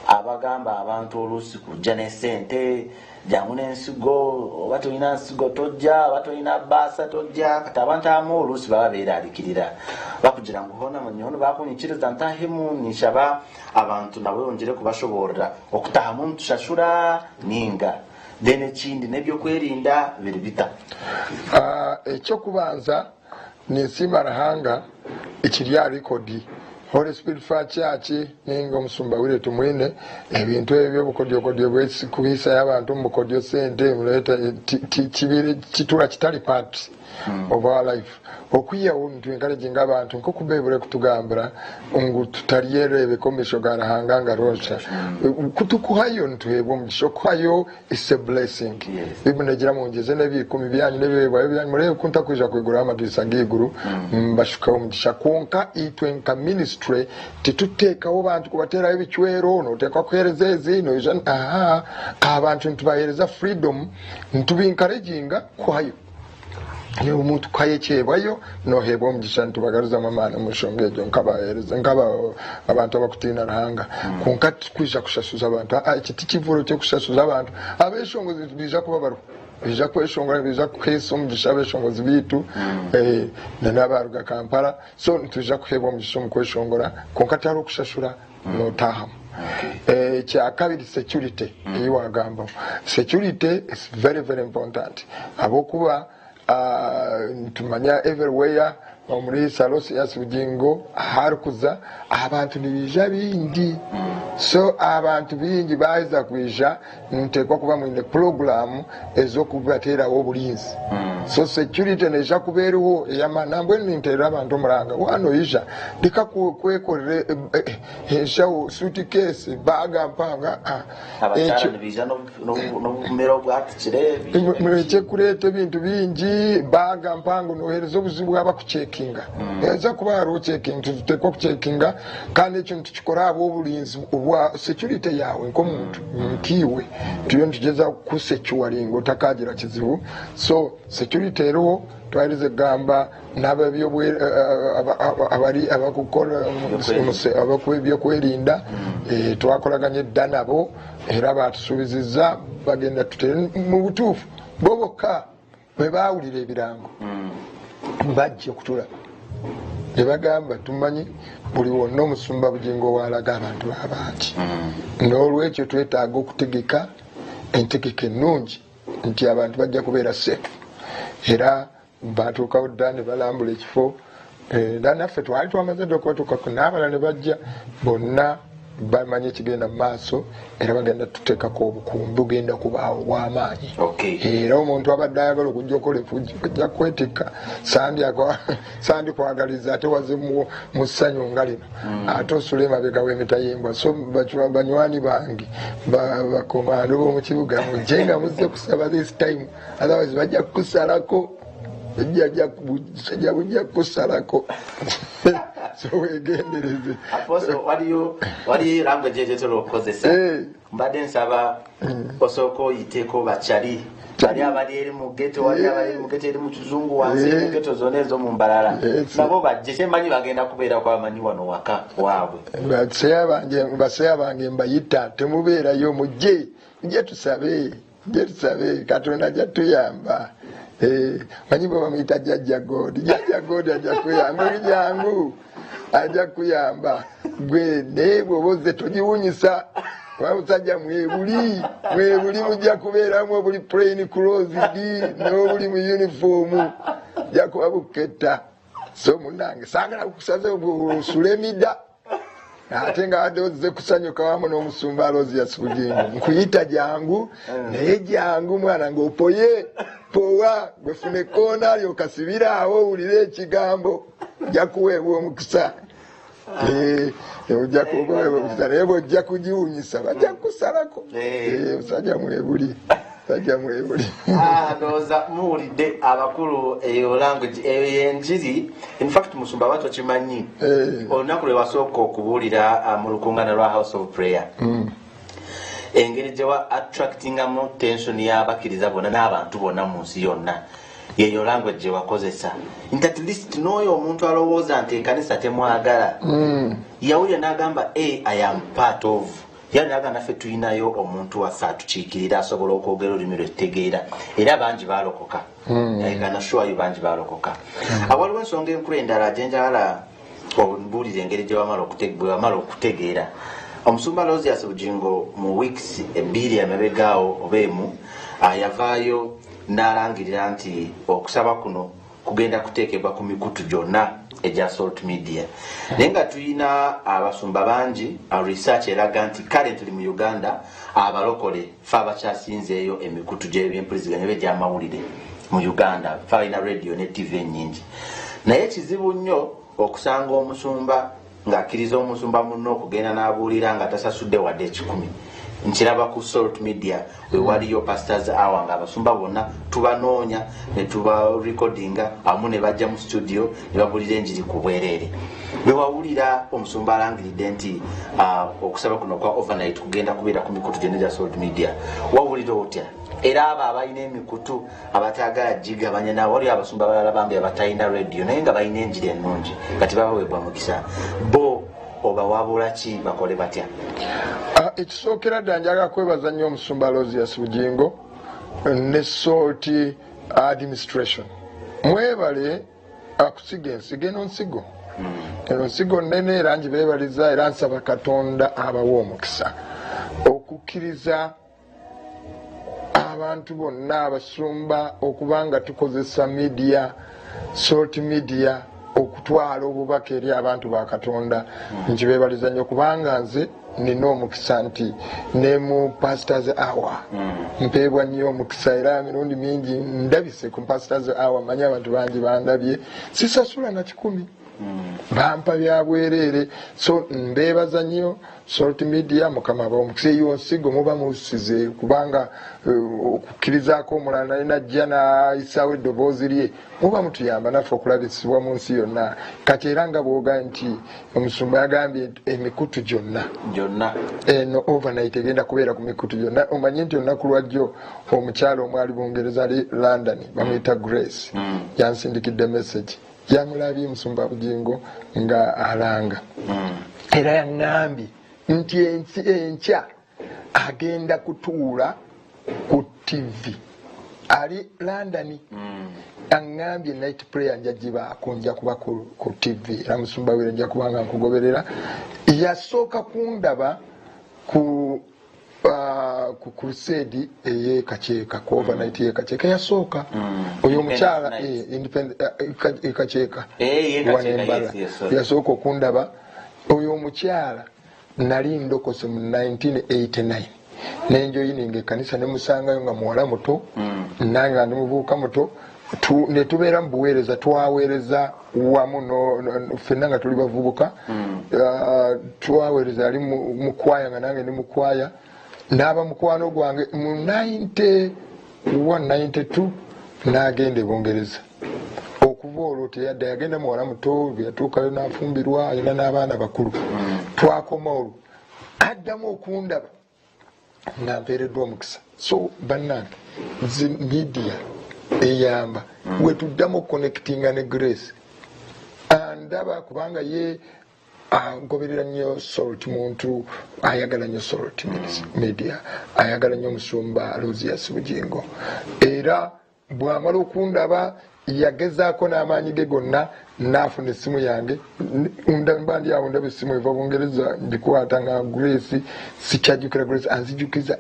abagamba abantu olusi kujja ne sente jamune ensigo obato ina nsigo tojja abato ina basa tojja kati abantu amu olusi baba beeralikirira bakugira ngu hona munyono bakunyikiriza ntahemu nishaba abantu nawe onjire kubashoborera okutaha mu tushashura ninga then ekindi nebyokwerinda biri bita ekyokubanza ninsiima Ruhanga ekiri a rekodi Holy Spirit fa Church ninga Omusumba Willy Tumwine ebintu ebyo bukodyokodyo bwekubisa y'abantu mu bukodyo sente muleta kibiri kitula kitali part of our life okwiyawo ntu encouraging abantu nko kubebule kutugambira ngu tutaliyere ebikomisho ga Ruhanga nga rocha kutukuhayo ntu ebo mukishokuhayo is a blessing bimunegira mungize n'ebikumi byanyu n'ebibwa byanyu murebe kunta kuja kwigura amadirisa ng'iguru mbashuka omugisha konka itwenka ministry tituteekawo bantu kubaterayo ebichwero noteekwa kuhereza ezino abantu ntubahereza freedom ntubinkareginga kwayo yo omuntu kayekyebwayo nohebwa omugisha ntubagaruza amaana mushonga egyo nkaba abantu abakutina Ruhanga konka tukwija kushasuza abantu ekiti kivulo kyokushasuza abantu abeshongozi bija kuba baru bija kweshongora bija kwesa omugisha abeshongozi bitu n'abaruga Kampala so tuja kuhebwa omugisha omukweshongora konka tari okushashura notahamu kyakabiri security eyiwagamba security is very very important abokuba tumanya everywhere omuri Aloysious Bujjingo harukuza abantu nibija bindi so abantu bingi baza kwija ntekwa kuba mu program ezokubatera obulinzi so security neja kuberiho yamanambwe nintera abantu muranga wano ija dika kwekorere eshawo suitcase baga mpanga abacara nibija no mero bwatikire mureke kurete bintu bingi baga mpanga nohereza obuzibu abakucheka eza kuba hariho checking tutekwa kucekinga kandi ekintu kikora abo obulinzi obwa security yawe nk'omuntu nkiwe tuyo ntugeza ku securing otakagira kizibu so security eriho twarize gamba n'ababyo abari abakukora abakwebyo kwerinda twakolaganye danabo era batusubiziza bagenda tutere mu butufu boboka bwe bawulira ebirango bajje kutula ebagamba tumanyi buli wonna Omusumba Bujjingo walaga abantu abangi n'olwekyo twetaaga okutegeka entegeka ennungi nti abantu bajja kubeera safe era batuukawo dda ne balambula ekifo era naffe twali twamaze dde okubatukako n'abalala ne bajja bonna bamanyi ekigenda mu maaso era bagenda tuteekako obukumbi bugenda kubaawo bw'amaanyi era omuntu abadde ayagala okujja okola efujjo ojja kwetikka sandi kwagaliza ate waze mu ssanyu nga lino ate osula emabega w'emitayimbwa so banywani bange bakomando b'omu kibuga mujje nga muzze kusaba this time otherwise bajja kukusalako bujja kukusalako so wegendereze aposo wali language ejetolo kozesa mbadde nsaba osoko yiteko bachali bali abali eri mu ghetto wali abali mu ghetto eri mu kizungu wansi mu ghetto zone zo mu Mbarara nabo bajje manyi bagenda kubeera kwa manyi wano waka waabwe baseya bange mbayita temubeerayo mujje tusabe Katonda jatuyamba manyi baba mwita jajja God ajja kuyamba jangu ajja kuyamba gwe nebo boze tojiwunyisa wamusajja mwebuli mujja kubeeramu buli plain clothes n'obuli mu uniform jakuba buketta so munange sagala kusaza obusulemida ate nga wadde kusanyuka wamu n'Omusumba Aloysious Bujjingo nkuyita jangu naye jangu mwana ng'opoye powa gwefune koona lyokasibira awo owulire ekigambo ojja kuweebwa omukisa ojja kuweebwa omukisa naye bw'ojja kugiwunyisa bajja kukusalako musajja mwebuli ndowooza muwulidde abakulu eyo language eyo yenjiri in fact Musumba watyo kimanyi olunaku lwe wasooka okubuulira mu lukuŋŋaana lwa House of Prayer engeri gye wa attractingamu tension y'abakkiriza bonna n'abantu bonna mu nsi yonna yeyo language gye wakozesa nti at least n'oyo omuntu alowooza nti ekkanisa temwagala yawulira n'agamba I am part of yana naga naffe tulinayo omuntu waffe atukiikirira asobola okwogera olulimi lwe tutegeera era bangi baalokoka gana shuwayo bangi baalokoka awaliwo ensonga enkulu endala gye njagala obuulire engeri gye wamala okutegeera Omusumba Aloysious Bujjingo mu weeks ebbiri emabegaawo obeemu yavaayo n'alangirira nti okusaba kuno kugenda kuteekebwa ku mikutu gyonna egya Salt Media. Naye nga tulina abasumba bangi, research eraga nti currently mu Uganda abalokole fe abakyasinzeeyo emikutu gy'ebyempuliziganya by'amawulire mu Uganda, fe alina radio ne TV ennyingi. Naye kizibu nnyo okusanga omusumba ng'akkiriza omusumba munno okugenda n'abuulira nga tasasudde wadde ekikumi. Nkiraba ku Salt Media we waliyo pastors hour nga abasumba bonna tubanoonya ne tuba recordinga amu ne bajja mu studio ne babuulira enjiri ku bwereere. Bwe wawulira omusumba alangiridde nti okusaba kuno kwa overnight kugenda kubeera ku mikutu gyonna gya Salt Media, wawulira otya? Era abo abalina emikutu abataagala gigabanya nabo waliyo abasumba abalala bambi abatalina radio naye nga balina enjiri ennungi nga tebabaweebwa mukisa, bo oba wabula ki bakole batya? Ekisookera ddala njaga kwebaza nnyo omusumba Aloysious Bujjingo ne Salt administration. Mwebale akusiga ensigo eno nsigo. Eno nsigo nnene era ngibeebaliza era nsaba Katonda abawa omukisa okukkiriza abantu bonna abasumba okuba nga tukozesa media, Salt Media okutwala obubaka eri abantu ba Katonda. Nkibeebaliza nnyo kubanga nze nina omukisa nti ne mu pastors hour mpeebwa nnyo omukisa era mirundi mingi ndabise ku pastors hour manyi abantu bangi bandabye sisasula na 10 bampa bya bwereere. So mbeebaza nnyo Salt Media, Mukama b'omukisa eyo nsigo muba musize kubanga okukkirizaako omulala naye najja n'ayisaawo eddoboozi lye muba mutuyamba naffe okulabisibwa mu nsi yonna. Kati era nga bw'oga nti omusumba yagambye emikutu gyonna eno overnight egenda kubeera ku mikutu gyonna. Omanyi nti olunaku lwajjo omukyalo omwali Bungereza ali London bamuyita Grace yansindikidde message yamulabye omusumba Bujjingo nga alanga era yaŋŋambye nti ensi enkya agenda kutuula ku TV ali London. Aŋŋambye night prayer nja gibaako, nja kuba ku TV era musumba wire nja kubanga nkugoberera. Yasooka kundaba ku crusade ey'ekaceeka ku overnight y'ekaceeka yasooka oyo omukyala independent ekaceeka wane Mbarara yasooka okundaba. Oyo omukyala nali ndokose mu 1989 nenjoyininga ekkanisa ne musangayo nga muwala muto nange ndi muvubuka muto ne tubeera mu buweereza twaweereza wamu ffenna nga tuli bavubuka twaweereza ali mu kwaya nga nange ndi mu kwaya n'aba mukwano gwange mu 91-92 n'agenda e Bungereza. Okuva olwo teyadda yagenda muwala muto yatuukayo n'afumbirwa alina n'abaana bakulu. Twakoma olwo addamu okundaba nampeereddwa omukisa. So bannange nzi media eyamba wetuddamu connectinga ne Grace andaba kubanga ye agoberera nnyo Salt, muntu ayagala nnyo Salt Media, ayagala nnyo omusumba Aloysious Bujjingo era bw'amala okundaba yagezaako n'amaanyi ge gonna n'afuna essimu yange mba ndi awo ndaba essimu eva Bungereza ngikwata nga Grace sikyajjukira Grace anzijukiza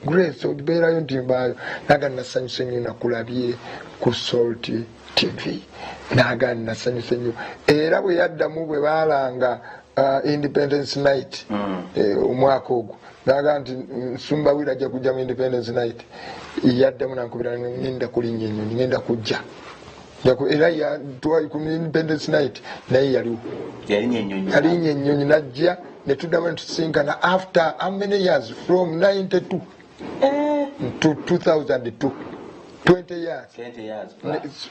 Grace obeerayo nti mbaayo naga nasanyuse nnyo nakulabye ku Salt TV naga nasanyuse nnyo era bwe yaddamu bwe baalanga Independence Night omwaka ogwo naga nti Nsumba Willy ajja kujja mu Independence Night yaddamu nankubira ngenda kulinnya ennyonyi ngenda kujja era yatwali ku Independence Night naye yaliwo yalinnya ennyonyi najja ne tuddamu ne tusinkana after how many years from 92 to 2002 20 years.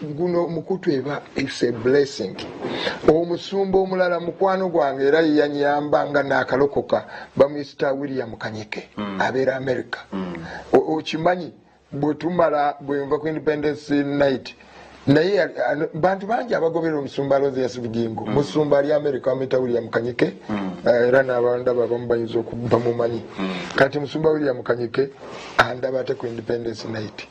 Guno mukutu eba it's a blessing. Omusumba omulala mukwano gwange era yanyamba nga nakalokoka bamuyita William Kanyike abeera America. Okimanyi bwe tumala bwe nva ku Independence Night naye bantu bangi abagoberera omusumba Aloysious Bujjingo musumba ali America bamuyita William Kanyike era n'abandaba abamu bayinza okuba mumanyi. Kati musumba William Kanyike andaba ate ku Independence Night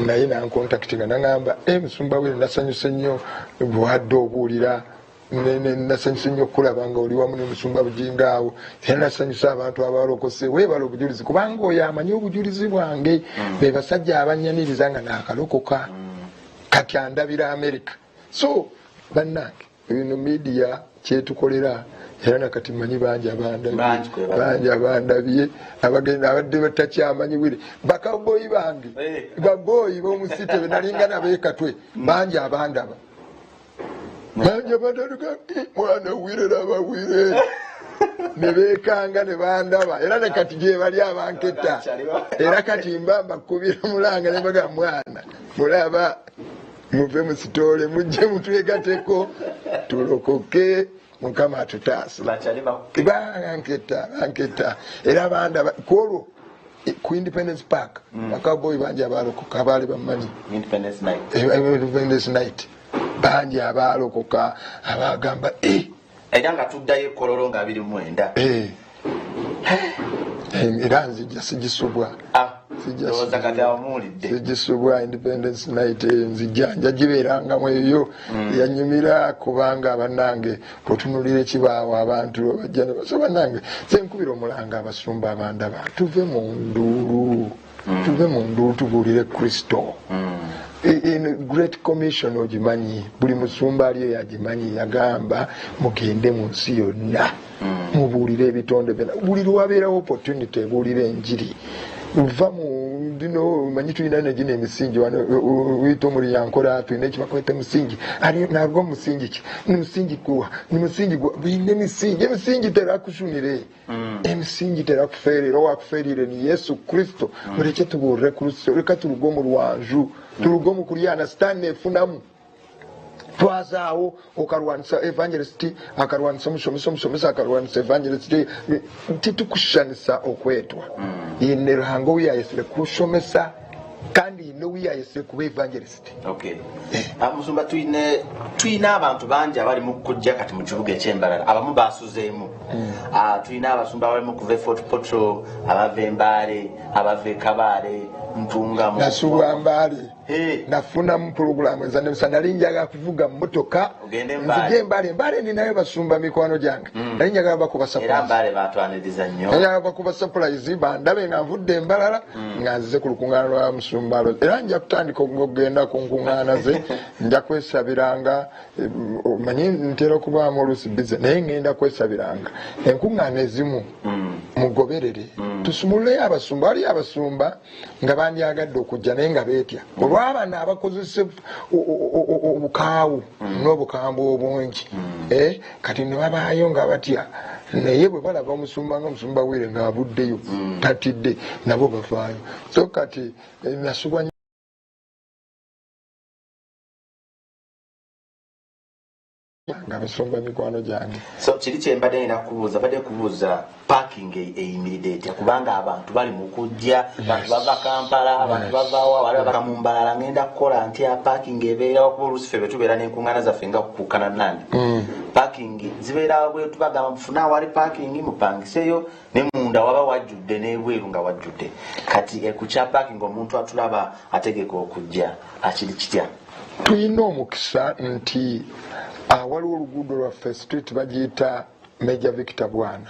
naye nancontactinga nangamba musumba Willy nasanyuse nnyo bwadde obuulira nasanyusa nnyo okulaba nga oli wamu n'omusumba Bujjingo awo era nasanyusa abantu abalokose weebala obujulizi kubanga oyo amanyi obujulizi bwange be basajja abanyaniriza nga naakalokoka kati andabira America. So bannange bino media kyetukolera era nakati manyi bangi abandabye abagenda abadde batakyamanyi Willy bakawboyi bange baboyi b'omusite benalinga nabeekatwe bangi abandaba bangi Batandika mwana Willy laba Willy ne beekanga ne bandaba era ne kati gye bali abanketta era kati mbamba kubira mulanga ne baga mwana mulaba muve mu sitole mujje mutwegateko tulokoke Mukama atutaasa banketta era bandaba kwolwo ku Independence Park bakawboyi bangi abalokoka abaali bamanyi Independence Night bangi abalokoka abagamba era nga tuddayo ekololo nga 29 era nzija sigisubwa sigisubwa Independence Night nzija njagibeerangamu eyo yanyumira kubanga bannange otunulira ekibaawo abantu bajja ne basa bannange senkubira omulanga Abasumba abandaba tuve mu nduulu tubuulire Kristo. In Great Commission ogimanyi buli musumba aliyo yagimanyi yagamba mugende mu nsi yonna mubuulire ebitonde byonna buli lwabeerawo opportunity ebuulire enjiri uva mu dino manyi tulina negina emisingi wano uyita omuli yankola tulina ekibakweta musingi ali nagwo musingi ki musingi kuwa ni musingi gwa bine emisingi terakusunire emisingi terakufeerera wakufeerire ni Yesu Kristo muleke tubuulire Kristo leka tulugo mu lwanju tulugo mu kulyana sitani efunamu twazaawo okalwanisa evangelist akarwanisa omusomesa akarwanisa evangelist titukushanisa okwetwa yinerango wiyayesere kusomesa kandi no wiyayesere kuba evangelist. Musumba tuyina abantu bangi abali mu kujja kati mu kibuga eky'Embarara abamu basuzeemu tuyina abasumba abali mu kuva Fort Portal abava Mbale abava Kabale Mpunga nasuwa Mbale nafuna mu program ezane nali njaga kuvuga mmotoka nzije Mbale ni nayo basumba mikwano gyange nali njaga bakuba surprise era Mbale batwaniriza nnyo njaga bakuba surprise bandabe nga nvudde Mbarara nga nzize ku lukungaana lwa Musumba era nja kutandika okugenda ku nkungaana ze nja kwesabiranga manyi ntera kubaamu oluusi bize naye ngenda kwesabiranga enkungaana ezimu mugoberere tusumulule abasumba ali abasumba nga bandyagadde okujja naye nga beetya olw'abaana abakozesa obukaawu n'obukambwe obungi kati ne babaayo nga batya naye bwe balaba omusumba nga Omusumba Willy ng'abuddeyo tatidde nabo bavaayo so kati nasubwa nga basumba mikwano gyange. So kiri kyembadde nina kubuuza badde kubuuza parking eyimiridde etya kubanga abantu bali mu kujja abantu bava Kampala abantu bavaawo abali bava mu Mbarara ngenda kukola ntya parking ebeerawo kuba oluusi ffe betubeera n'enkuŋŋaana zaffe nga kukukkana Nandi parking zibeerawo bwe tubagamba mufune awali parking mupangiseyo ne munda waba wajjudde n'ebweru nga wajjudde kati ekukya parking omuntu atulaba ategeka okujja akiri kitya. Tuyina omukisa nti waliwo oluguudo lwaffe street bagiyita Major Victor Bwana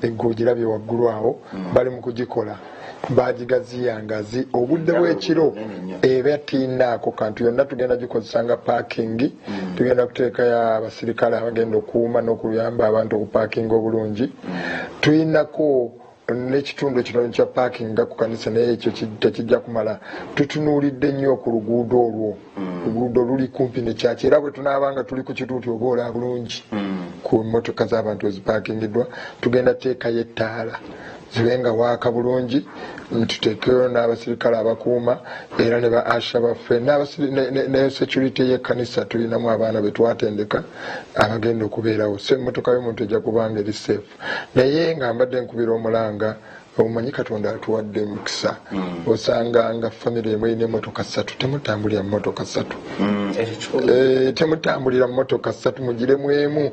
eggogirabye waggulu awo bali mu kugikola bagigaziyangazi obudde bw'ekiro eba tiinaako kantu yonna tugenda gikozesanga parking tugenda kuteekayo abasirikale abagenda okuuma n'okuyamba abantu okuparkinga obulungi tuyinako n'ekitundu ekitono kya parking nga ku kanisa naye ekyo tekijja kumala tutunuulidde nnyo ku luguudo olwo oluguudo luli kumpi nekyaki era bwe tunaabanga tuli ku kituuti oboola bulungi ku mmotoka z'abantu ezipakingiddwa tugenda teekayo ettaala zibe nga waaka bulungi tuteekeyo n'abasirikale abakuuma era ne ba asha baffe ne security y'ekkanisa tulinamu abaana be twatendeka abagenda okubeerawo so emmotoka y'omuntu ejja kubanga eri safe naye nga mbadde nkubira omulanga omanyi Katonda atuwadde emikisa osanga nga famire emu erina emmotoka 3 temutambulira mu mmotoka 3 temutambulira mu mmotoka 3 mugiremu emu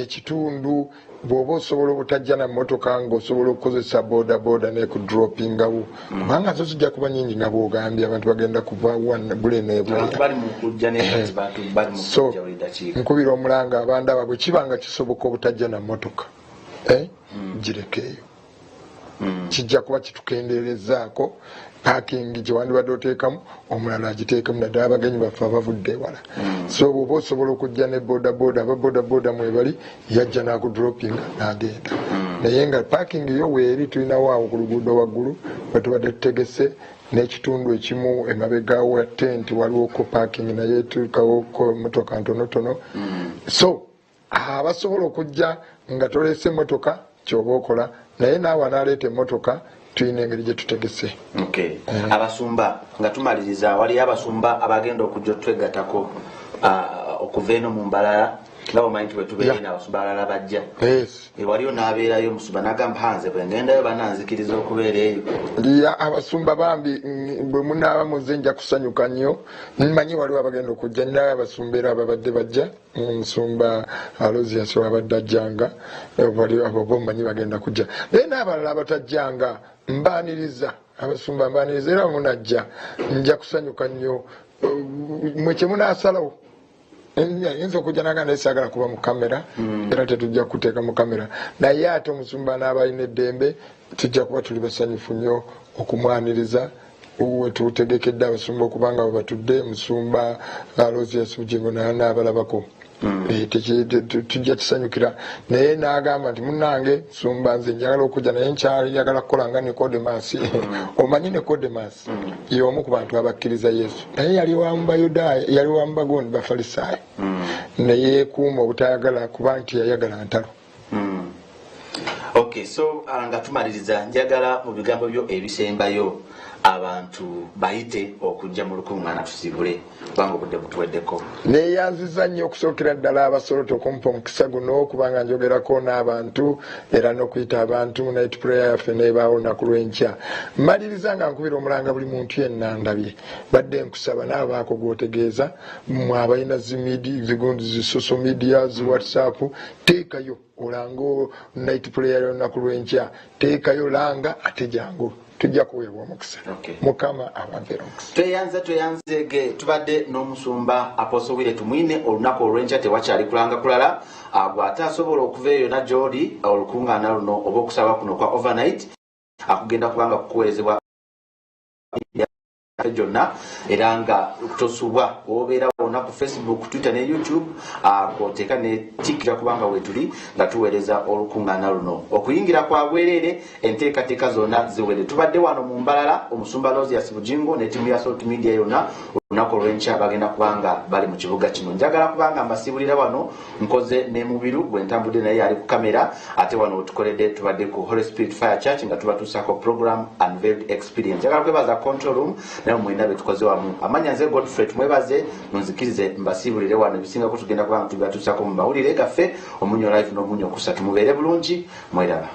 ekitundu bw'oba osobola obutajja na mmotoka ng'osobola okukozesa bodaboda nekudropingawo kubanga zo zijja kuba nyingi nga bw'ogambye abantu bagenda kuva bule so nkubira omulanga abandaba bwe kibanga kisoboka obutajja na mmotoka girekeeyo kijja kuba kitukendeerezaako parking gyewandibadde oteekamu omulala agiteekamu naddala abagenyi baffe abavudde ewala so bw'oba osobola okujja ne bodaboda ababodaboda mwebali yajja n'akudropinga n'agenda naye nga parking yo weeri tulinawo awo ku luguudo waggulu wetubadde tutegese n'ekitundu ekimu emabegaawo ya tent waliwoko parking naye tukawoko motoka ntonotono so abasobola okujja nga toleese emotoka kyoba okola naye naawe anaaleeta emotoka tuyina engeri gye tutegese. Abasumba nga tumaliriza waliyo abasumba abagenda okujja otwegatako okuva eno mu Mbarara nga bamanyi nti wetubeere n'abasumba abalala bajja waliyo n'abeerayo omusumba n'agamba hanze bwe ngendayo bananzikiriza okubeera eyo. Abasumba bambi bwe munaaba muze nja kusanyuka nnyo mmanyi waliwo abagenda okujja ninayo abasumba era ababadde bajja omusumba Aloysious wabadde ajjanga waliwo abo mmanyi bagenda kujja naye n'abalala abatajjanga mbaaniriza abasumba mbaaniriza era munajja nja kusanyuka nnyo mwe kye munaasalawo yinza okujja naga naye saagala kuba mu kamera era tetujja kuteeka mu kamera naye ate omusumba n'aba alina eddembe tujja kuba tuli basanyufu nnyo okumwaniriza wetutegekedde abasumba okubanga bwe batudde musumba Aloysious Bujjingo n'abalabako tujja tusanyukira naye n'agamba nti munnange musumba nze njagala okujja naye nkyayagala kukola nga Nicodemus omanyi Nicodemus y'omu ku bantu abakkiriza Yesu naye yali wa mu Bayudaaya yali wa mu bagondi Bafalisaayo naye kuuma obutayagala kuba nti yayagala ntalo. So nga tumaliriza njagala mu bigambo byo ebisembayo abantu bayite okujja mu lukungaana tusibule kubanga obudde butuweddeko. Neeyanziza nnyo okusookera ddala abasoloto okumpa omukisa guno kubanga njogerako n'abantu era n'okuyita abantu night prayer yaffe neebaawo olunaku lw'enkya. Mmaliriza nga nkubira omulanga buli muntu yenna ndabye badde nkusaba naabaako gw'otegeeza mmwe abalina zi social media zi WhatsApp teekayo olango night prayer y'olunaku lw'enkya teekayo langa ate jangu tujja kuweebwa omukisa mukama abanvera omukisa. Tweyanzege tubadde n'omusumba Apostle Willy Tumwine olunaku olw'enkya tewakyali kulanga kulala ate asobola okuva eyo na gy'oli olukungaana luno oba okusaba kuno kwa overnight akugenda kubanga kukuweerezebwa jonna era nga tosubwa obeera wonna ku Facebook, Twitter ne YouTube kwoteeka ne TikTok kubanga wetuli nga tuweereza olukungaana luno okuyingira kwa bwereere enteekateeka zonna ziwere. Tubadde wano mu Mbarara omusumba Aloysious Bujjingo ne ttiimu ya social media yonna olunaku olw'enkya bagenda kubanga bali mu kibuga kino. Njagala kubanga mbasibulira wano nkoze ne mubiru bwe ntambudde naye ali ku kamera ate wano wetukoledde tubadde ku Holy Spirit Fire Church nga tubatuusako program Unveiled Experience. Njagala kwebaza control room naye mwenda betukoze wamu amanya nze Godfrey mwebaze nonzikirize mbasibulire wano ebisingako tugenda kubanga tubatuusako mu mawulire gaffe Omunyo live n'Omunyo kusatu mubeere bulungi mweraba.